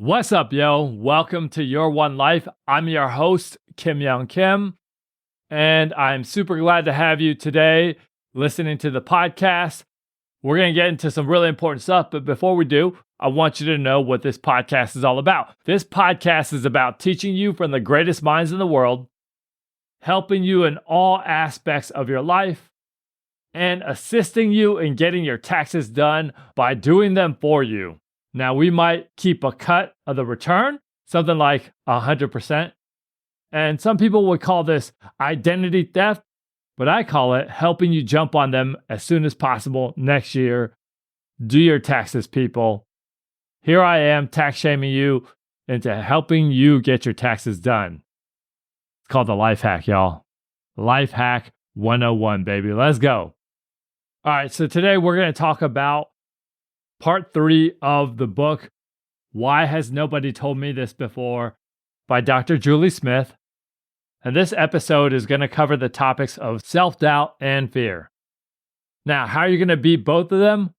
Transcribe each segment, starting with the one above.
What's up, yo? Welcome to Your One Life. I'm your host, Kim Young Kim, and I'm super glad to have you today listening to the podcast. We're going to get into some really important stuff, but before we do, I want you to know what this podcast is all about. This podcast is about teaching you from the greatest minds in the world, helping you in all aspects of your life, and assisting you in getting your taxes done by doing them for you. Now, we might keep a cut of the return, something like 100%. And some people would call this identity theft, but I call it helping you jump on them as soon as possible next year. Do your taxes, people. Here I am tax shaming you into helping you get your taxes done. It's called the Life Hack, y'all. Life Hack 101, baby. Let's go. All right, so today we're going to talk about Part 3 of the book, Why Has Nobody Told Me This Before, by Dr. Julie Smith. And this episode is going to cover the topics of self-doubt and fear. Now, how are you going to beat both of them?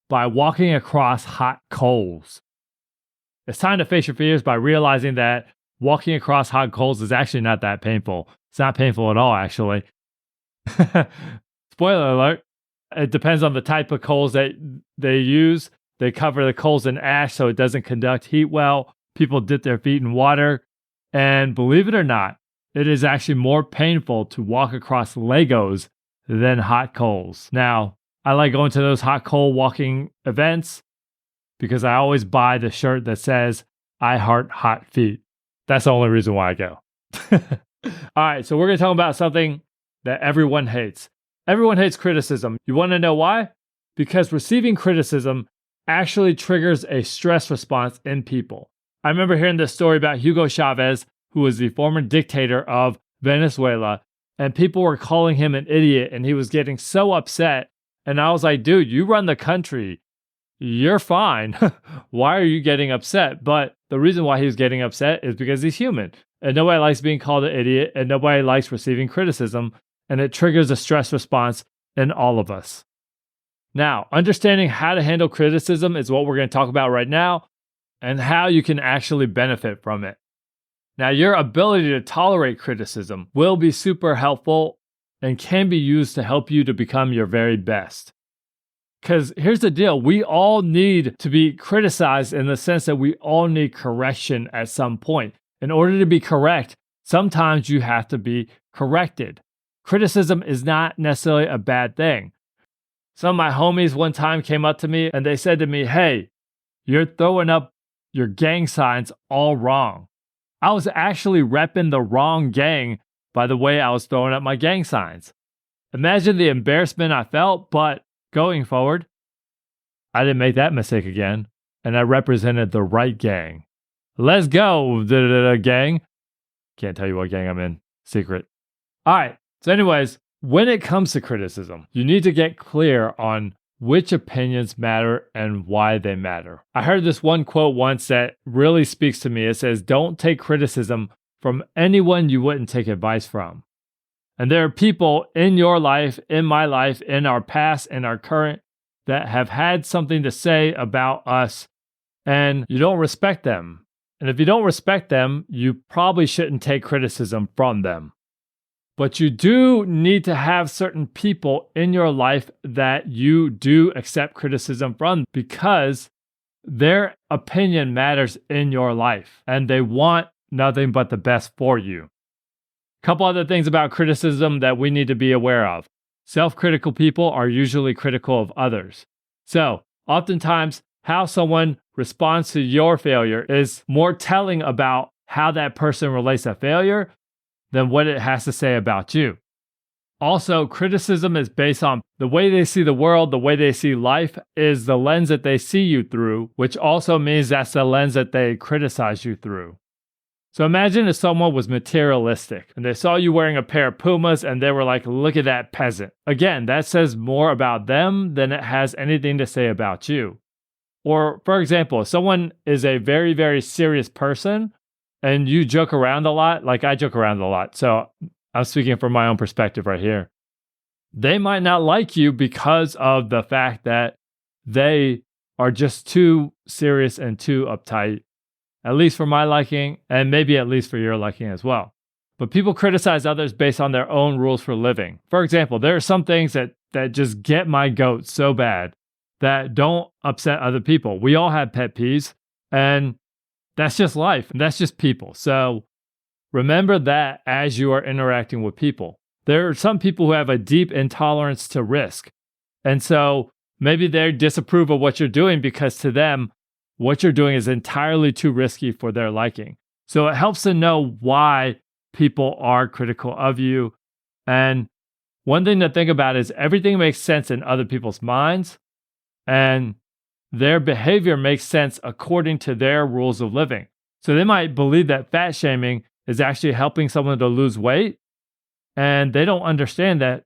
By walking across hot coals. It's time to face your fears by realizing that walking across hot coals is actually not that painful. It's not painful at all, actually. Spoiler alert. It depends on the type of coals that they use. They cover the coals in ash so it doesn't conduct heat well. People dip their feet in water. And believe it or not, it is actually more painful to walk across Legos than hot coals. Now, I like going to those hot coal walking events because I always buy the shirt that says, I heart hot feet. That's the only reason why I go. All right, so we're going to talk about something that everyone hates. Everyone hates criticism. You want to know why? Because receiving criticism actually triggers a stress response in people. I remember hearing this story about Hugo Chavez, who was the former dictator of Venezuela, and people were calling him an idiot, and he was getting so upset. And I was like, dude, you run the country. You're fine. Why are you getting upset? But the reason why he was getting upset is because he's human. And nobody likes being called an idiot, and nobody likes receiving criticism. And it triggers a stress response in all of us. Now, understanding how to handle criticism is what we're going to talk about right now, and how you can actually benefit from it. Now, your ability to tolerate criticism will be super helpful and can be used to help you to become your very best. Because here's the deal, we all need to be criticized in the sense that we all need correction at some point. In order to be correct, sometimes you have to be corrected. Criticism is not necessarily a bad thing. Some of my homies one time came up to me and they said to me, hey, you're throwing up your gang signs all wrong. I was actually repping the wrong gang by the way I was throwing up my gang signs. Imagine the embarrassment I felt, but going forward, I didn't make that mistake again, and I represented the right gang. Let's go, gang. Can't tell you what gang I'm in. Secret. All right. So anyways, when it comes to criticism, you need to get clear on which opinions matter and why they matter. I heard this one quote once that really speaks to me. It says, don't take criticism from anyone you wouldn't take advice from. And there are people in your life, in my life, in our past, in our current, that have had something to say about us, and you don't respect them. And if you don't respect them, you probably shouldn't take criticism from them. But you do need to have certain people in your life that you do accept criticism from because their opinion matters in your life and they want nothing but the best for you. A couple other things about criticism that we need to be aware of. Self-critical people are usually critical of others. So, oftentimes, how someone responds to your failure is more telling about how that person relates to failure than what it has to say about you. Also, criticism is based on the way they see the world, the way they see life is the lens that they see you through, which also means that's the lens that they criticize you through. So imagine if someone was materialistic and they saw you wearing a pair of Pumas and they were like, look at that peasant. Again, that says more about them than it has anything to say about you. Or, for example, if someone is a very, very serious person and you joke around a lot, like I joke around a lot, so I'm speaking from my own perspective right here. They might not like you because of the fact that they are just too serious and too uptight at least for my liking, and maybe at least for your liking as well. But people criticize others based on their own rules for living. For example, there are some things that just get my goat so bad that don't upset other people. We all have pet peeves, and that's just life, and that's just people. So remember that as you are interacting with people. There are some people who have a deep intolerance to risk. And so maybe they disapprove of what you're doing because to them, what you're doing is entirely too risky for their liking. So it helps to know why people are critical of you. And one thing to think about is everything makes sense in other people's minds, and their behavior makes sense according to their rules of living. So they might believe that fat shaming is actually helping someone to lose weight, and they don't understand that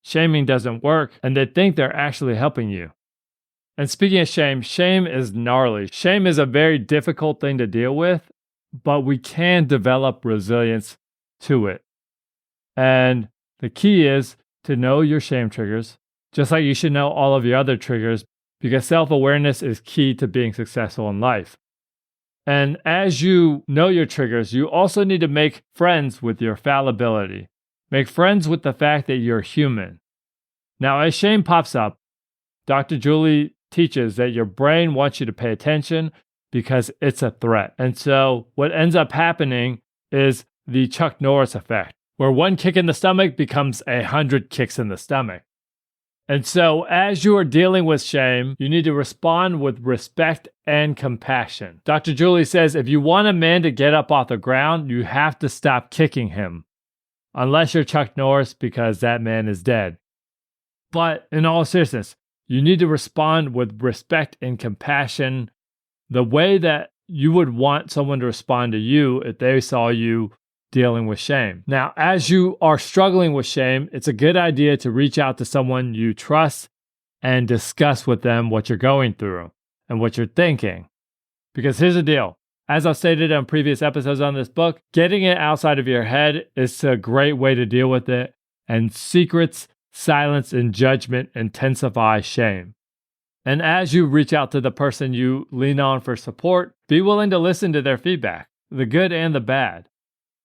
shaming doesn't work, and they think they're actually helping you. And speaking of shame, shame is gnarly. Shame is a very difficult thing to deal with, but we can develop resilience to it. And the key is to know your shame triggers, just like you should know all of your other triggers, because self-awareness is key to being successful in life. And as you know your triggers, you also need to make friends with your fallibility. Make friends with the fact that you're human. Now, as shame pops up, Dr. Julie teaches that your brain wants you to pay attention because it's a threat. And so what ends up happening is the Chuck Norris effect, where one kick in the stomach becomes 100 kicks in the stomach. And so as you are dealing with shame, you need to respond with respect and compassion. Dr. Julie says if you want a man to get up off the ground, you have to stop kicking him. Unless you're Chuck Norris, because that man is dead. But in all seriousness, you need to respond with respect and compassion, the way that you would want someone to respond to you if they saw you dealing with shame. Now, as you are struggling with shame, it's a good idea to reach out to someone you trust and discuss with them what you're going through and what you're thinking. Because here's the deal. As I've stated on previous episodes on this book, getting it outside of your head is a great way to deal with it, and secrets, silence, and judgment intensify shame. And as you reach out to the person you lean on for support, be willing to listen to their feedback, the good and the bad.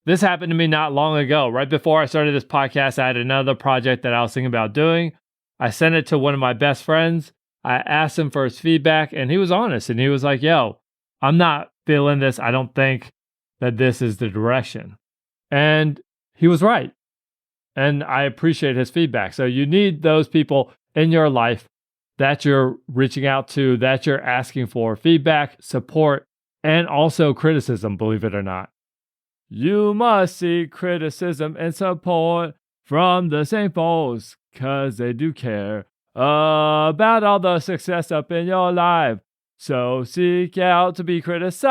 This happened to me not long ago. Right before I started this podcast, I had another project that I was thinking about doing. I sent it to one of my best friends. I asked him for his feedback, and he was honest, and he was like, yo, I'm not feeling this. I don't think that this is the direction. And he was right. And I appreciate his feedback. So you need those people in your life that you're reaching out to, that you're asking for feedback, support, and also criticism, believe it or not. You must seek criticism and support from the same folks, because they do care about all the success up in your life. So seek out to be criticized.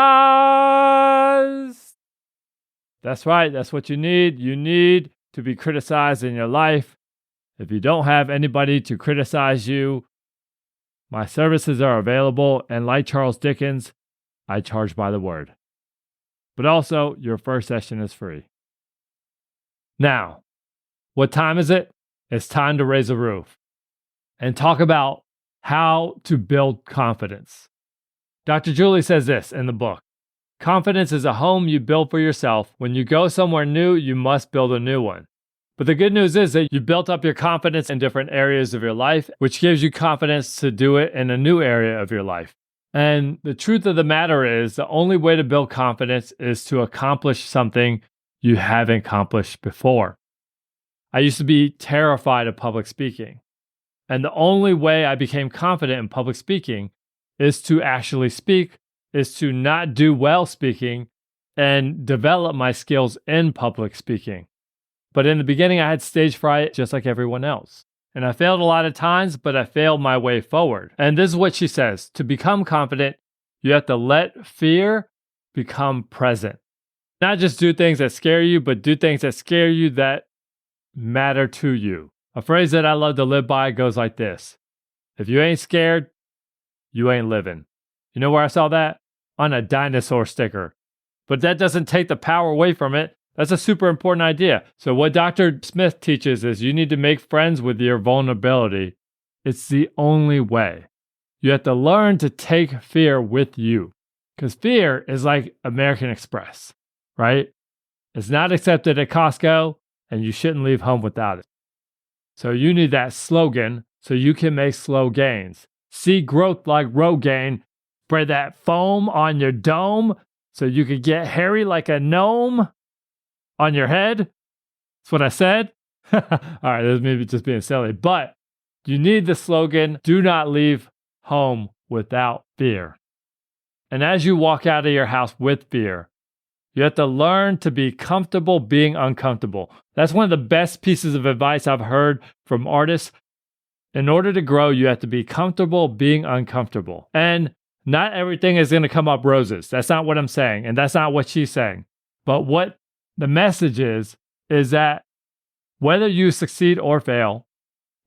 That's right. That's what you need. You need to be criticized in your life. If you don't have anybody to criticize you, my services are available. And like Charles Dickens, I charge by the word. But also, your first session is free. Now, what time is it? It's time to raise a roof and talk about how to build confidence. Dr. Julie says this in the book. Confidence is a home you build for yourself. When you go somewhere new, you must build a new one. But the good news is that you built up your confidence in different areas of your life, which gives you confidence to do it in a new area of your life. And the truth of the matter is, the only way to build confidence is to accomplish something you haven't accomplished before. I used to be terrified of public speaking. And the only way I became confident in public speaking is to actually speak, is to not do well speaking, and develop my skills in public speaking. But in the beginning, I had stage fright just like everyone else. And I failed a lot of times, but I failed my way forward. And this is what she says. To become confident, you have to let fear become present. Not just do things that scare you, but do things that scare you that matter to you. A phrase that I love to live by goes like this. If you ain't scared, you ain't living. You know where I saw that? On a dinosaur sticker. But that doesn't take the power away from it. That's a super important idea. So what Dr. Smith teaches is you need to make friends with your vulnerability. It's the only way. You have to learn to take fear with you. Because fear is like American Express, right? It's not accepted at Costco, and you shouldn't leave home without it. So you need that slogan so you can make slow gains. See growth like Rogaine. Spread that foam on your dome so you can get hairy like a gnome on your head. That's what I said. All right, this may be just being silly, but you need the slogan, do not leave home without fear. And as you walk out of your house with fear, you have to learn to be comfortable being uncomfortable. That's one of the best pieces of advice I've heard from artists. In order to grow, you have to be comfortable being uncomfortable. And not everything is going to come up roses. That's not what I'm saying. And that's not what she's saying. But what the message is that whether you succeed or fail,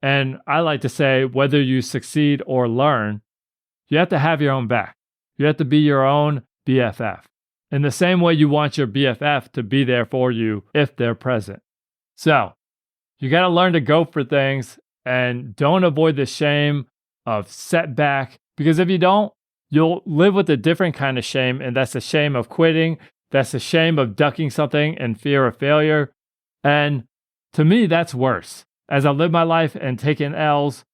and I like to say whether you succeed or learn, you have to have your own back. You have to be your own BFF. In the same way you want your BFF to be there for you if they're present. So, you got to learn to go for things and don't avoid the shame of setback, because if you don't, you'll live with a different kind of shame, and that's the shame of quitting. That's the shame of ducking something in fear of failure. And to me, that's worse. As I live my life and taking L's,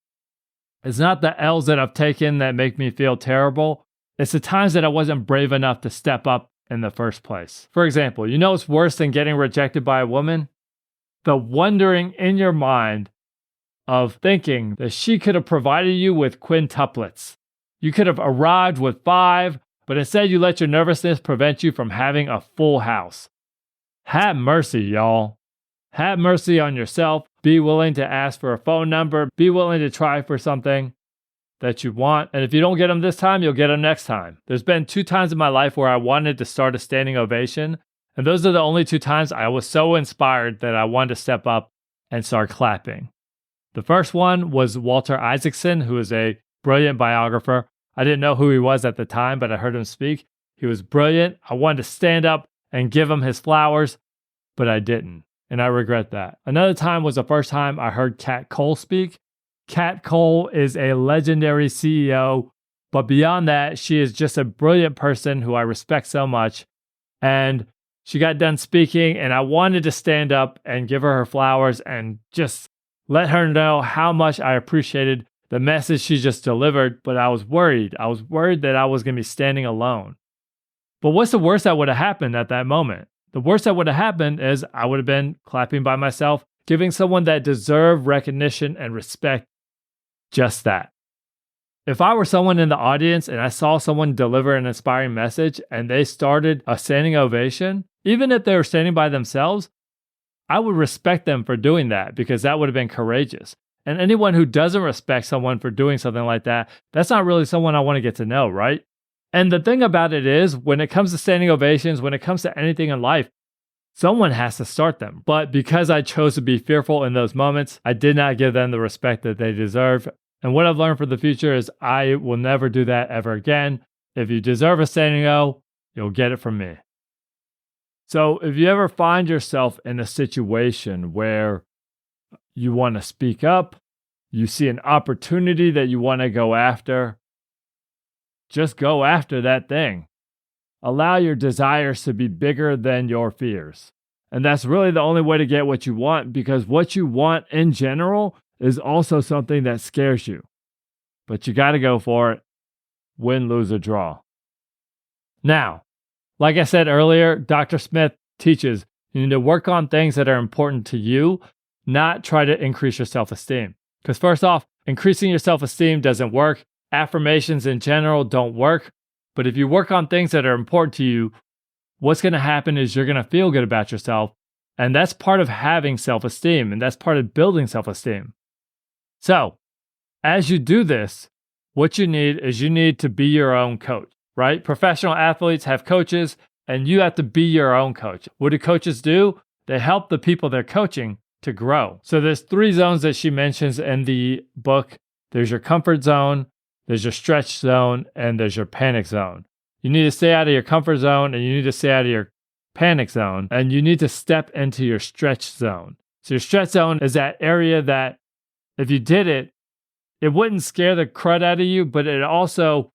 it's not the L's that I've taken that make me feel terrible. It's the times that I wasn't brave enough to step up in the first place. For example, you know what's worse than getting rejected by a woman? The wondering in your mind of thinking that she could have provided you with quintuplets. You could have arrived with 5, but instead you let your nervousness prevent you from having a full house. Have mercy, y'all. Have mercy on yourself. Be willing to ask for a phone number. Be willing to try for something that you want. And if you don't get them this time, you'll get them next time. There's been 2 times in my life where I wanted to start a standing ovation. And those are the only 2 times I was so inspired that I wanted to step up and start clapping. The first one was Walter Isaacson, who is a brilliant biographer. I didn't know who he was at the time, but I heard him speak. He was brilliant. I wanted to stand up and give him his flowers, but I didn't. And I regret that. Another time was the first time I heard Kat Cole speak. Kat Cole is a legendary CEO, but beyond that, she is just a brilliant person who I respect so much. And she got done speaking, and I wanted to stand up and give her flowers and just let her know how much I appreciated the message she just delivered, but I was worried. I was worried that I was going to be standing alone. But what's the worst that would have happened at that moment? The worst that would have happened is I would have been clapping by myself, giving someone that deserved recognition and respect just that. If I were someone in the audience and I saw someone deliver an inspiring message and they started a standing ovation, even if they were standing by themselves, I would respect them for doing that because that would have been courageous. And anyone who doesn't respect someone for doing something like that, that's not really someone I want to get to know, right? And the thing about it is, when it comes to standing ovations, when it comes to anything in life, someone has to start them. But because I chose to be fearful in those moments, I did not give them the respect that they deserve. And what I've learned for the future is I will never do that ever again. If you deserve a standing O, you'll get it from me. So if you ever find yourself in a situation where you want to speak up, you see an opportunity that you want to go after, just go after that thing. Allow your desires to be bigger than your fears. And that's really the only way to get what you want, because what you want in general is also something that scares you. But you got to go for it. Win, lose, or draw. Now, like I said earlier, Dr. Smith teaches you need to work on things that are important to you, not try to increase your self-esteem. Because first off, increasing your self-esteem doesn't work. Affirmations in general don't work. But if you work on things that are important to you, what's going to happen is you're going to feel good about yourself. And that's part of having self-esteem, and that's part of building self-esteem. So, as you do this, what you need is you need to be your own coach, right? Professional athletes have coaches, and you have to be your own coach. What do coaches do? They help the people they're coaching to grow. So there's 3 zones that she mentions in the book. There's your comfort zone, there's your stretch zone, and there's your panic zone. You need to stay out of your comfort zone, and you need to stay out of your panic zone, and you need to step into your stretch zone. So your stretch zone is that area that if you did it, it wouldn't scare the crud out of you, but it also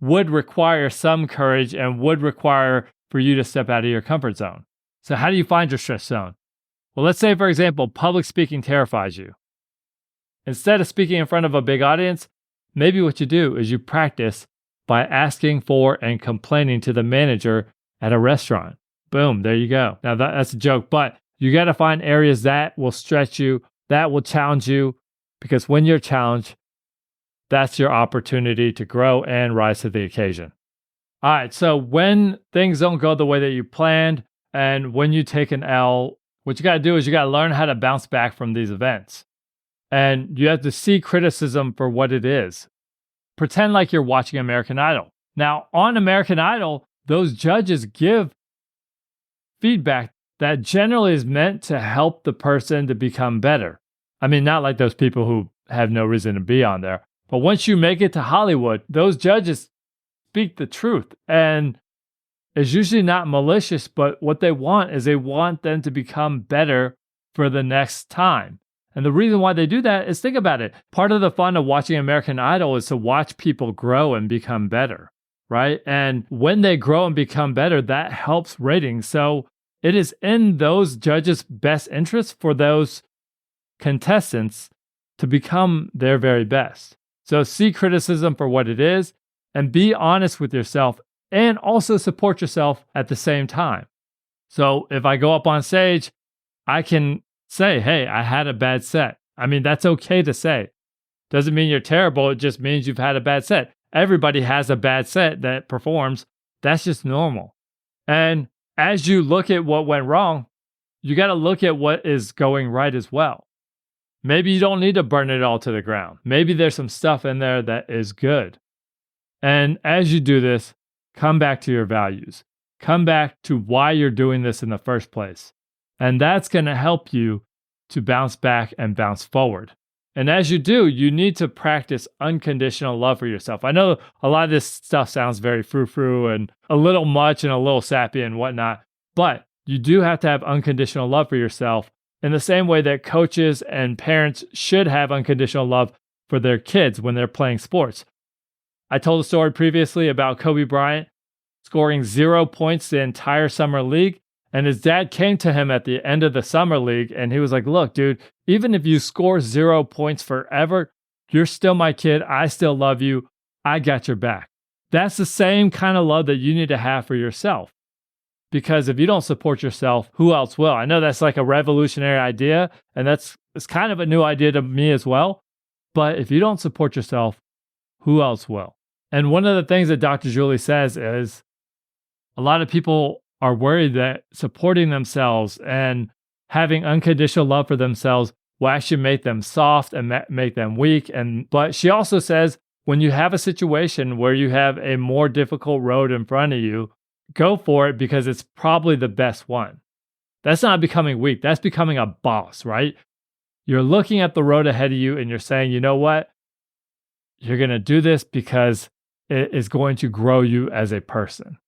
would require some courage and would require for you to step out of your comfort zone. So how do you find your stress zone? Well, let's say, for example, public speaking terrifies you. Instead of speaking in front of a big audience, maybe what you do is you practice by asking for and complaining to the manager at a restaurant. Boom, there you go. Now that's a joke, but you got to find areas that will stretch you, that will challenge you, because when you're challenged, that's your opportunity to grow and rise to the occasion. All right, so when things don't go the way that you planned and when you take an L, what you got to do is you got to learn how to bounce back from these events. And you have to see criticism for what it is. Pretend like you're watching American Idol. Now, on American Idol, those judges give feedback that generally is meant to help the person to become better. I mean, not like those people who have no reason to be on there. But once you make it to Hollywood, those judges speak the truth. And it's usually not malicious, but what they want is they want them to become better for the next time. And the reason why they do that is, think about it. Part of the fun of watching American Idol is to watch people grow and become better, right? And when they grow and become better, that helps ratings. So it is in those judges' best interest for those contestants to become their very best. So see criticism for what it is and be honest with yourself and also support yourself at the same time. So if I go up on stage, I can say, hey, I had a bad set. I mean, that's okay to say. Doesn't mean you're terrible. It just means you've had a bad set. Everybody has a bad set that performs. That's just normal. And as you look at what went wrong, you got to look at what is going right as well. Maybe you don't need to burn it all to the ground. Maybe there's some stuff in there that is good. And as you do this, come back to your values. Come back to why you're doing this in the first place. And that's going to help you to bounce back and bounce forward. And as you do, you need to practice unconditional love for yourself. I know a lot of this stuff sounds very frou-frou and a little much and a little sappy and whatnot, but you do have to have unconditional love for yourself in the same way that coaches and parents should have unconditional love for their kids when they're playing sports. I told a story previously about Kobe Bryant scoring 0 points the entire summer league. And his dad came to him at the end of the summer league and he was like, look, dude, even if you score 0 points forever, you're still my kid. I still love you. I got your back. That's the same kind of love that you need to have for yourself. Because if you don't support yourself, who else will? I know that's like a revolutionary idea, and it's kind of a new idea to me as well. But if you don't support yourself, who else will? And one of the things that Dr. Julie says is a lot of people are worried that supporting themselves and having unconditional love for themselves will actually make them soft and make them weak. But she also says when you have a situation where you have a more difficult road in front of you, go for it because it's probably the best one. That's not becoming weak. That's becoming a boss, right? You're looking at the road ahead of you and you're saying, you know what? You're going to do this because it is going to grow you as a person.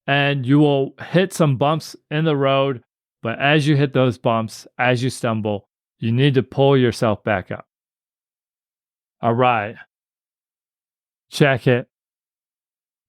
And you will hit some bumps in the road, but as you hit those bumps, as you stumble, you need to pull yourself back up. All right. Check it.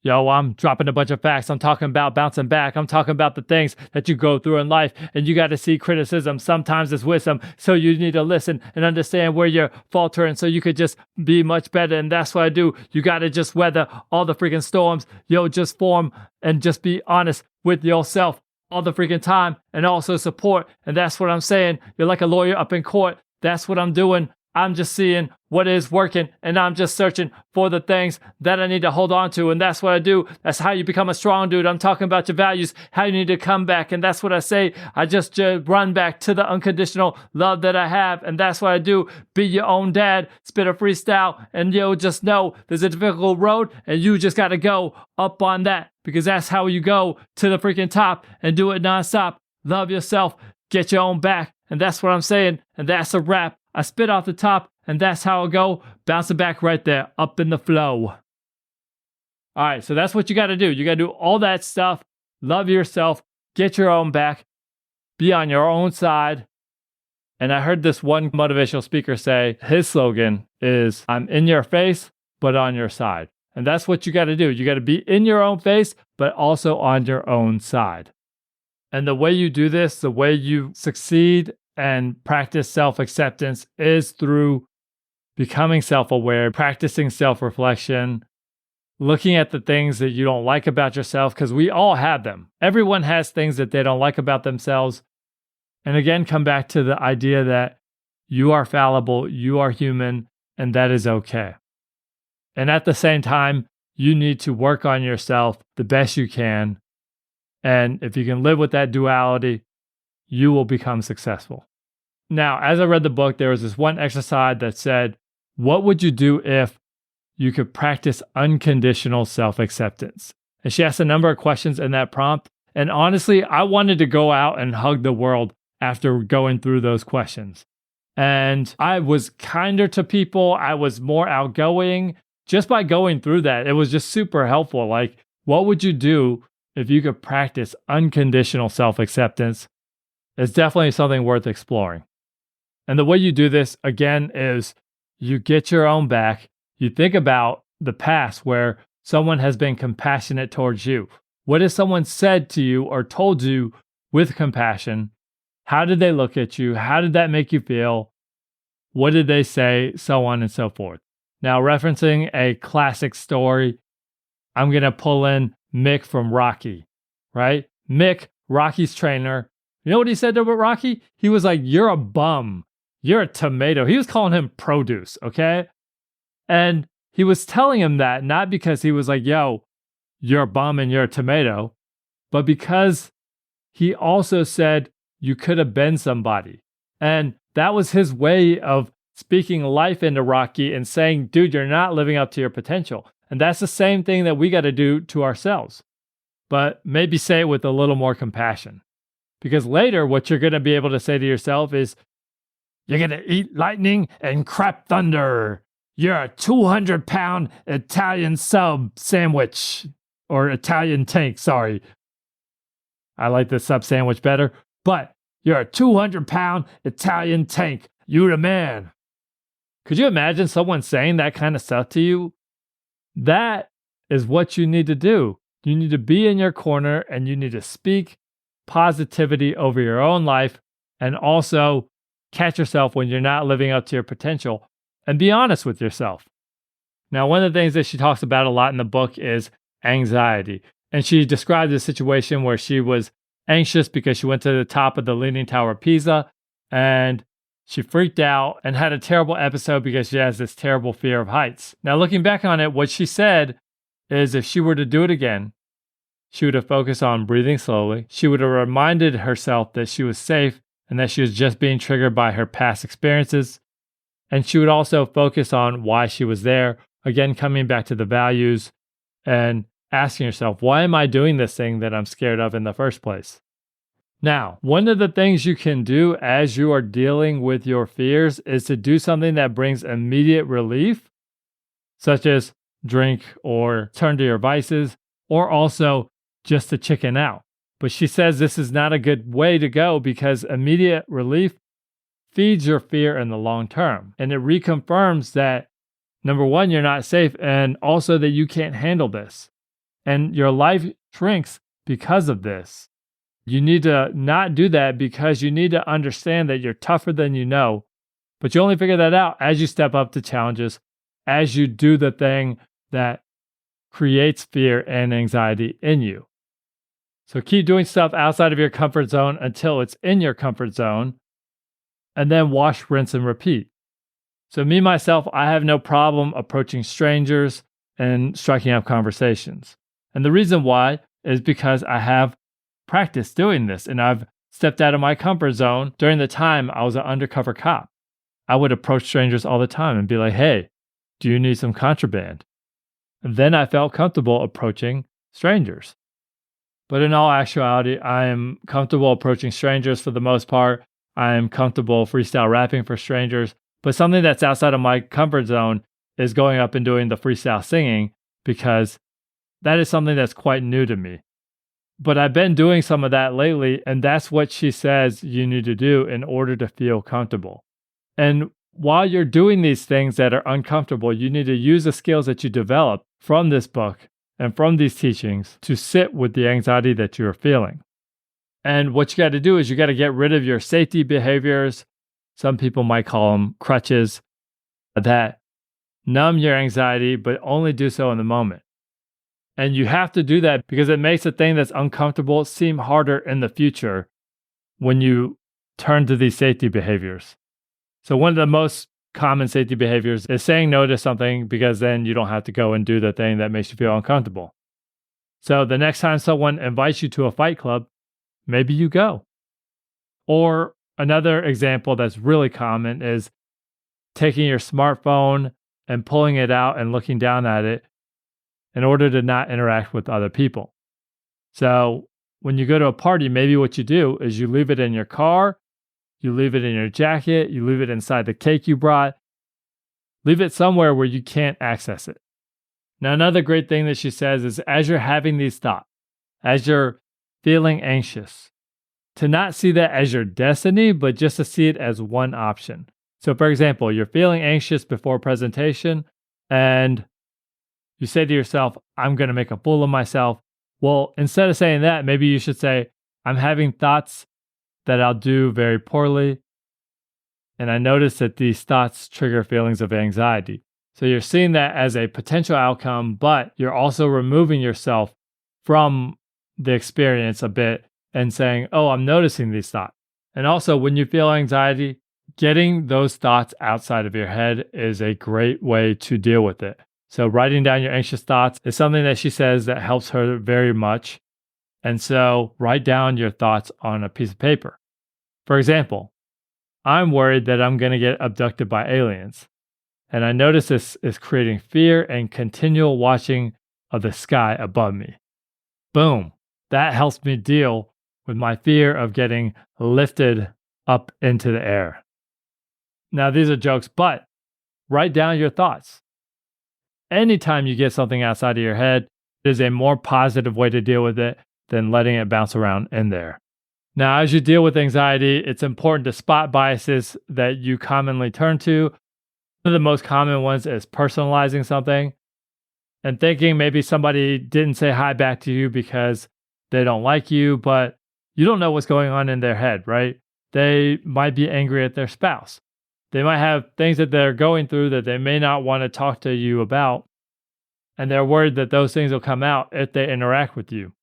Yo, I'm dropping a bunch of facts. I'm talking about bouncing back. I'm talking about the things that you go through in life, and you got to see criticism. Sometimes it's wisdom, so you need to listen and understand where you're faltering so you could just be much better, and that's what I do. You got to just weather all the freaking storms. Yo, just form and just be honest with yourself all the freaking time and also support, and that's what I'm saying. You're like a lawyer up in court. That's what I'm doing. I'm just seeing what is working and I'm just searching for the things that I need to hold on to. And that's what I do. That's how you become a strong dude. I'm talking about your values, how you need to come back. And that's what I say. I just run back to the unconditional love that I have. And that's what I do. Be your own dad, spit a freestyle, and you'll just know there's a difficult road and you just got to go up on that because that's how you go to the freaking top and do it nonstop. Love yourself, get your own back. And that's what I'm saying. And that's a wrap. I spit off the top, and that's how I go. Bouncing back right there, up in the flow. All right, so that's what you got to do. You got to do all that stuff. Love yourself. Get your own back. Be on your own side. And I heard this one motivational speaker say, his slogan is, I'm in your face, but on your side. And that's what you got to do. You got to be in your own face, but also on your own side. And the way you do this, the way you succeed and practice self-acceptance is through becoming self-aware, practicing self-reflection, looking at the things that you don't like about yourself, because we all have them. Everyone has things that they don't like about themselves. And again, come back to the idea that you are fallible, you are human, and that is okay. And at the same time, you need to work on yourself the best you can. And if you can live with that duality, you will become successful. Now, as I read the book, there was this one exercise that said, what would you do if you could practice unconditional self-acceptance? And she asked a number of questions in that prompt. And honestly, I wanted to go out and hug the world after going through those questions. And I was kinder to people. I was more outgoing. Just by going through that, it was just super helpful. Like, what would you do if you could practice unconditional self-acceptance? It's definitely something worth exploring. And the way you do this, again, is you get your own back. You think about the past where someone has been compassionate towards you. What has someone said to you or told you with compassion? How did they look at you? How did that make you feel? What did they say? So on and so forth. Now, referencing a classic story, I'm going to pull in Mick from Rocky, right? Mick, Rocky's trainer. You know what he said to Rocky? He was like, you're a bum. You're a tomato. He was calling him produce, okay? And he was telling him that not because he was like, yo, you're a bum and you're a tomato, but because he also said you could have been somebody. And that was his way of speaking life into Rocky and saying, dude, you're not living up to your potential. And that's the same thing that we got to do to ourselves, but maybe say it with a little more compassion. Because later, what you're going to be able to say to yourself is, you're going to eat lightning and crap thunder. You're a 200-pound Italian sub sandwich, or Italian tank, sorry. I like the sub sandwich better, but you're a 200-pound Italian tank. You the man. Could you imagine someone saying that kind of stuff to you? That is what you need to do. You need to be in your corner and you need to speak positivity over your own life and also catch yourself when you're not living up to your potential and be honest with yourself. Now, one of the things that she talks about a lot in the book is anxiety. And she described a situation where she was anxious because she went to the top of the Leaning Tower of Pisa and she freaked out and had a terrible episode because she has this terrible fear of heights. Now, looking back on it, what she said is if she were to do it again, she would have focused on breathing slowly. She would have reminded herself that she was safe and that she was just being triggered by her past experiences. And she would also focus on why she was there. Again, coming back to the values and asking yourself, why am I doing this thing that I'm scared of in the first place? Now, one of the things you can do as you are dealing with your fears is to do something that brings immediate relief, such as drink or turn to your vices, or also just to chicken out. But she says this is not a good way to go because immediate relief feeds your fear in the long term. And it reconfirms that, number one, you're not safe, and also that you can't handle this. And your life shrinks because of this. You need to not do that because you need to understand that you're tougher than you know. But you only figure that out as you step up to challenges, as you do the thing that creates fear and anxiety in you. So keep doing stuff outside of your comfort zone until it's in your comfort zone, and then wash, rinse, and repeat. So me, myself, I have no problem approaching strangers and striking up conversations. And the reason why is because I have practiced doing this, and I've stepped out of my comfort zone during the time I was an undercover cop. I would approach strangers all the time and be like, hey, do you need some contraband? And then I felt comfortable approaching strangers. But in all actuality, I am comfortable approaching strangers for the most part. I am comfortable freestyle rapping for strangers. But something that's outside of my comfort zone is going up and doing the freestyle singing because that is something that's quite new to me. But I've been doing some of that lately, and that's what she says you need to do in order to feel comfortable. And while you're doing these things that are uncomfortable, you need to use the skills that you develop from this book and from these teachings to sit with the anxiety that you're feeling. And what you got to do is you got to get rid of your safety behaviors. Some people might call them crutches that numb your anxiety, but only do so in the moment. And you have to do that because it makes the thing that's uncomfortable seem harder in the future when you turn to these safety behaviors. So one of the most common safety behaviors is saying no to something because then you don't have to go and do the thing that makes you feel uncomfortable. So the next time someone invites you to a fight club, maybe you go. Or another example that's really common is taking your smartphone and pulling it out and looking down at it in order to not interact with other people. So when you go to a party, maybe what you do is you leave it in your car, you leave it in your jacket, you leave it inside the cake you brought, leave it somewhere where you can't access it. Now, another great thing that she says is as you're having these thoughts, as you're feeling anxious, to not see that as your destiny, but just to see it as one option. So for example, you're feeling anxious before a presentation and you say to yourself, I'm going to make a fool of myself. Well, instead of saying that, maybe you should say, I'm having thoughts that I'll do very poorly. And I notice that these thoughts trigger feelings of anxiety. So you're seeing that as a potential outcome, but you're also removing yourself from the experience a bit and saying, oh, I'm noticing these thoughts. And also when you feel anxiety, getting those thoughts outside of your head is a great way to deal with it. So writing down your anxious thoughts is something that she says that helps her very much. And so write down your thoughts on a piece of paper. For example, I'm worried that I'm going to get abducted by aliens. And I notice this is creating fear and continual watching of the sky above me. Boom. That helps me deal with my fear of getting lifted up into the air. Now, these are jokes, but write down your thoughts. Anytime you get something outside of your head, it is a more positive way to deal with it than letting it bounce around in there. Now, as you deal with anxiety, it's important to spot biases that you commonly turn to. One of the most common ones is personalizing something and thinking maybe somebody didn't say hi back to you because they don't like you, but you don't know what's going on in their head, right? They might be angry at their spouse. They might have things that they're going through that they may not want to talk to you about, and they're worried that those things will come out if they interact with you.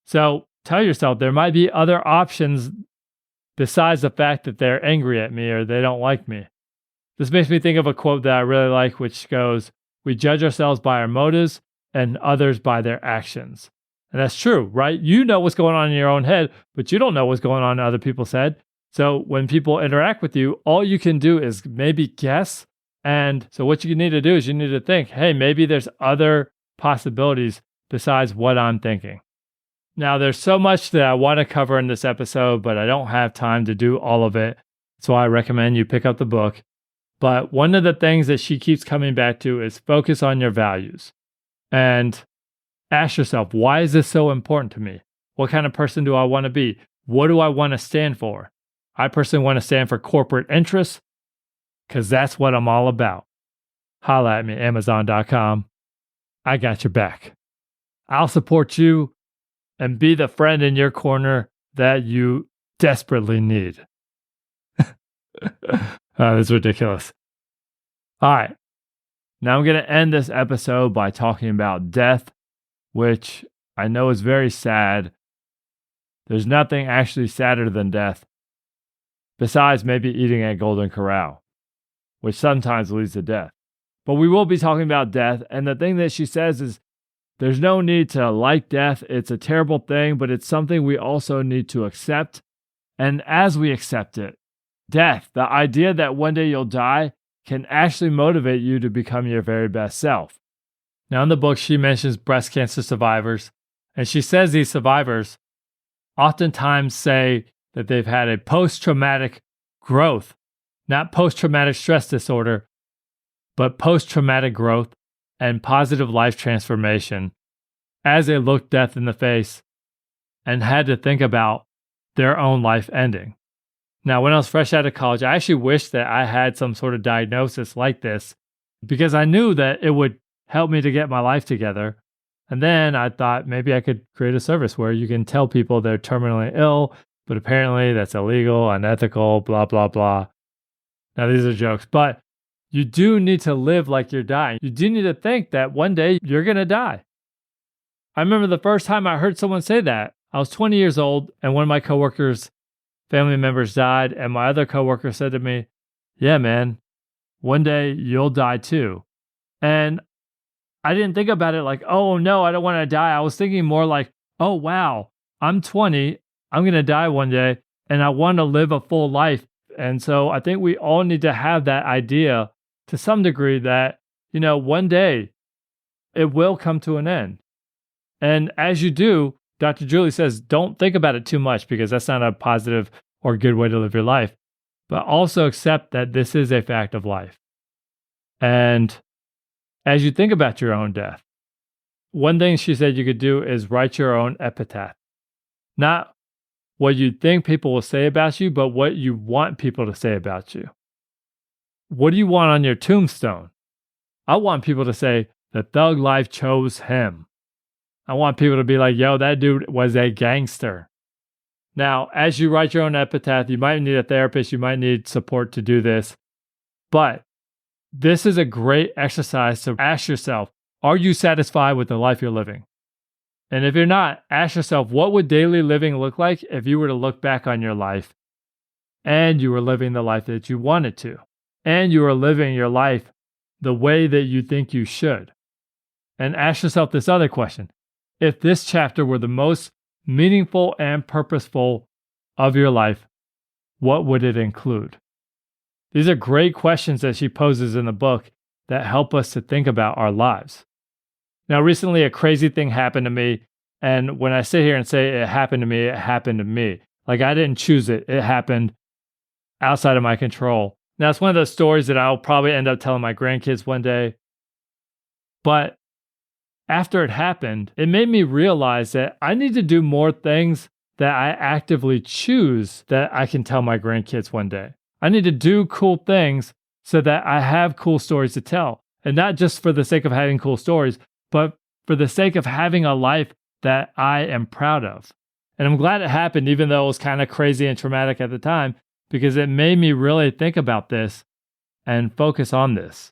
So tell yourself there might be other options besides the fact that they're angry at me or they don't like me. This makes me think of a quote that I really like, which goes, "We judge ourselves by our motives and others by their actions." And that's true, right? You know what's going on in your own head, but you don't know what's going on in other people's head. So when people interact with you, all you can do is maybe guess. And so what you need to do is you need to think, hey, maybe there's other possibilities besides what I'm thinking. Now, there's so much that I want to cover in this episode, but I don't have time to do all of it. So I recommend you pick up the book. But one of the things that she keeps coming back to is focus on your values. And ask yourself, why is this so important to me? What kind of person do I want to be? What do I want to stand for? I personally want to stand for corporate interests because that's what I'm all about. Holla at me, Amazon.com. I got your back. I'll support you and be the friend in your corner that you desperately need. That's ridiculous. All right. Now I'm going to end this episode by talking about death, which I know is very sad. There's nothing actually sadder than death, besides maybe eating at Golden Corral, which sometimes leads to death. But we will be talking about death, and the thing that she says is there's no need to like death. It's a terrible thing, but it's something we also need to accept. And as we accept it, death, the idea that one day you'll die, can actually motivate you to become your very best self. Now, in the book, she mentions breast cancer survivors, and she says these survivors oftentimes say that they've had a post-traumatic growth, not post-traumatic stress disorder, but post-traumatic growth and positive life transformation as they looked death in the face and had to think about their own life ending. Now, when I was fresh out of college, I actually wished that I had some sort of diagnosis like this because I knew that it would helped me to get my life together. And then I thought maybe I could create a service where you can tell people they're terminally ill, but apparently that's illegal, unethical, blah, blah, blah. Now, these are jokes, but you do need to live like you're dying. You do need to think that one day you're going to die. I remember the first time I heard someone say that. I was 20 years old, and one of my coworkers' family members died, and my other coworker said to me, "Yeah, man, one day you'll die too." And I didn't think about it like, "Oh no, I don't want to die." I was thinking more like, "Oh wow, I'm 20, I'm going to die one day, and I want to live a full life." And so I think we all need to have that idea to some degree that, one day it will come to an end. And as you do, Dr. Julie says, don't think about it too much because that's not a positive or good way to live your life, but also accept that this is a fact of life. And as you think about your own death, one thing she said you could do is write your own epitaph. Not what you think people will say about you, but what you want people to say about you. What do you want on your tombstone? I want people to say, the thug life chose him. I want people to be like, yo, that dude was a gangster. Now, as you write your own epitaph, you might need a therapist, you might need support to do this. But this is a great exercise to ask yourself, are you satisfied with the life you're living? And if you're not, ask yourself, what would daily living look like if you were to look back on your life and you were living the life that you wanted to, and you were living your life the way that you think you should? And ask yourself this other question. If this chapter were the most meaningful and purposeful of your life, what would it include? These are great questions that she poses in the book that help us to think about our lives. Now, recently a crazy thing happened to me, and when I sit here and say it happened to me, it happened to me. Like I didn't choose it. It happened outside of my control. Now, it's one of those stories that I'll probably end up telling my grandkids one day. But after it happened, it made me realize that I need to do more things that I actively choose that I can tell my grandkids one day. I need to do cool things so that I have cool stories to tell. And not just for the sake of having cool stories, but for the sake of having a life that I am proud of. And I'm glad it happened, even though it was kind of crazy and traumatic at the time, because it made me really think about this and focus on this.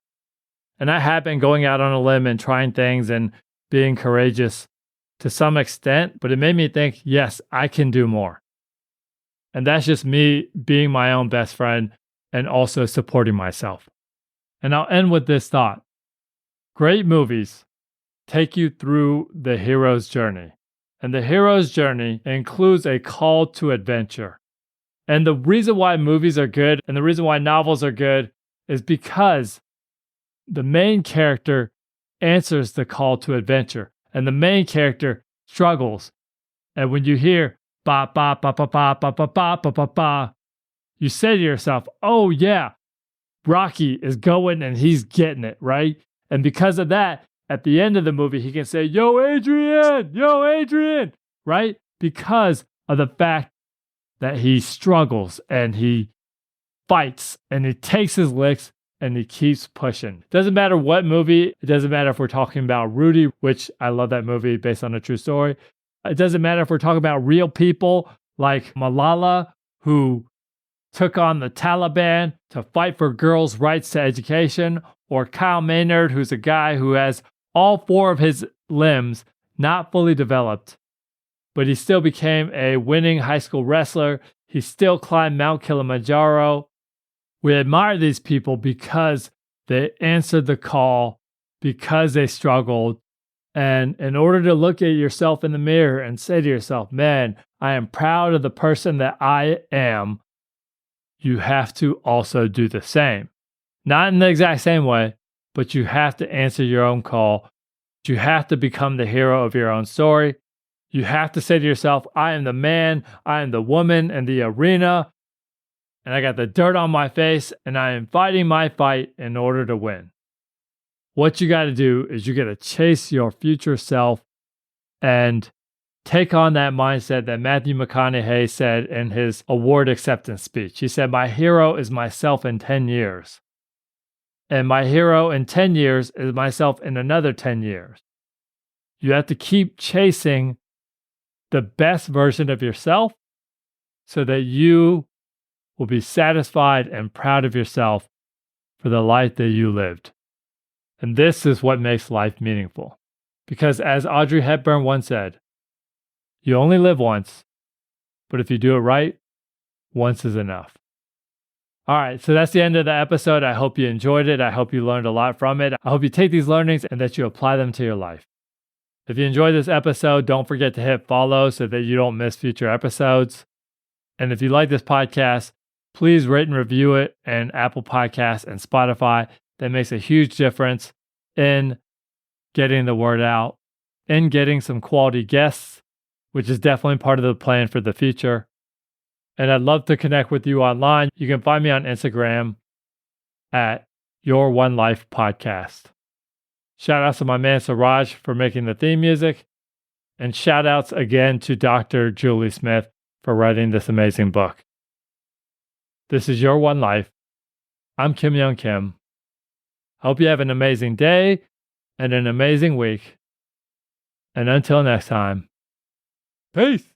And I have been going out on a limb and trying things and being courageous to some extent, but it made me think, yes, I can do more. And that's just me being my own best friend and also supporting myself. And I'll end with this thought. Great movies take you through the hero's journey. And the hero's journey includes a call to adventure. And the reason why movies are good and the reason why novels are good is because the main character answers the call to adventure, and the main character struggles. And when you hear ba ba ba ba ba ba ba ba ba ba ba, you say to yourself, "Oh yeah, Rocky is going and he's getting it, right?" And because of that, at the end of the movie, he can say, yo, Adrian, right? Because of the fact that he struggles and he fights and he takes his licks and he keeps pushing. Doesn't matter what movie. It doesn't matter if we're talking about Rudy, which I love that movie based on a true story. It doesn't matter if we're talking about real people like Malala, who took on the Taliban to fight for girls' rights to education, or Kyle Maynard, who's a guy who has all 4 of his limbs not fully developed, but he still became a winning high school wrestler. He still climbed Mount Kilimanjaro. We admire these people because they answered the call, because they struggled. And in order to look at yourself in the mirror and say to yourself, man, I am proud of the person that I am, you have to also do the same. Not in the exact same way, but you have to answer your own call. You have to become the hero of your own story. You have to say to yourself, I am the man, I am the woman in the arena, and I got the dirt on my face, and I am fighting my fight in order to win. What you got to do is you got to chase your future self and take on that mindset that Matthew McConaughey said in his award acceptance speech. He said, my hero is myself in 10 years. And my hero in 10 years is myself in another 10 years. You have to keep chasing the best version of yourself so that you will be satisfied and proud of yourself for the life that you lived. And this is what makes life meaningful. Because as Audrey Hepburn once said, you only live once, but if you do it right, once is enough. All right, so that's the end of the episode. I hope you enjoyed it. I hope you learned a lot from it. I hope you take these learnings and that you apply them to your life. If you enjoyed this episode, don't forget to hit follow so that you don't miss future episodes. And if you like this podcast, please rate and review it in Apple Podcasts and Spotify. That makes a huge difference in getting the word out, in getting some quality guests, which is definitely part of the plan for the future. And I'd love to connect with you online. You can find me on Instagram at Your One Life Podcast. Shout outs to my man Siraj for making the theme music. And shout outs again to Dr. Julie Smith for writing this amazing book. This is Your One Life. I'm Kim Young Kim. Hope you have an amazing day and an amazing week. And until next time, peace.